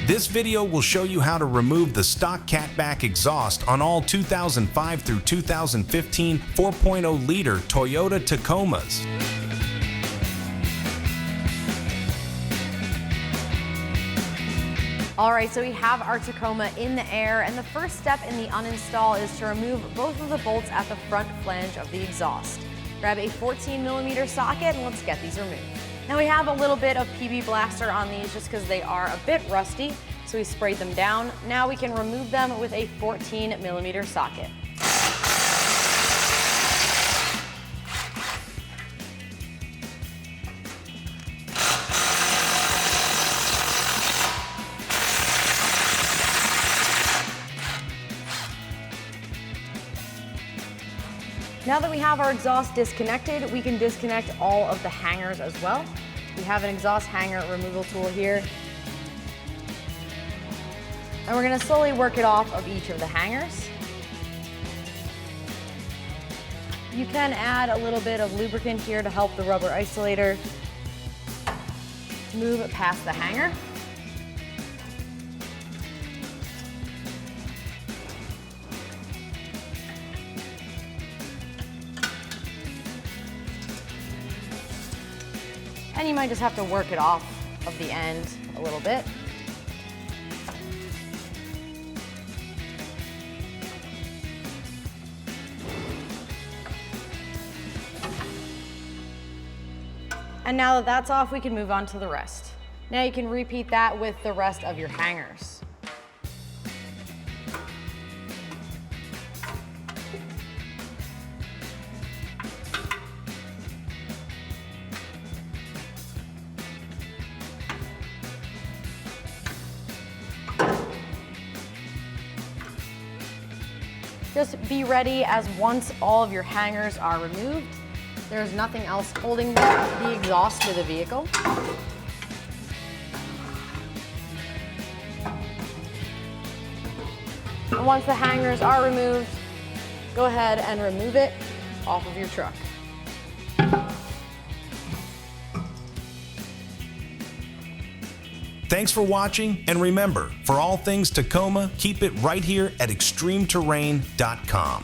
This video will show you how to remove the stock catback exhaust on all 2005 through 2015 4.0 liter Toyota Tacomas. Alright, so we have our Tacoma in the air, and the first step in the uninstall is to remove both of the bolts at the front flange of the exhaust. Grab a 14mm socket and let's get these removed. Now we have a little bit of PB Blaster on these just because they are a bit rusty, so we sprayed them down. Now we can remove them with a 14mm socket. Now that we have our exhaust disconnected, we can disconnect all of the hangers as well. We have an exhaust hanger removal tool here. And we're going to slowly work it off of each of the hangers. You can add a little bit of lubricant here to help the rubber isolator move past the hanger. And you might just have to work it off of the end a little bit. And now that that's off, we can move on to the rest. Now you can repeat that with the rest of your hangers. Just be ready, as once all of your hangers are removed, there's nothing else holding the exhaust to the vehicle. And once the hangers are removed, go ahead and remove it off of your truck. Thanks for watching, and remember, for all things Tacoma, keep it right here at ExtremeTerrain.com.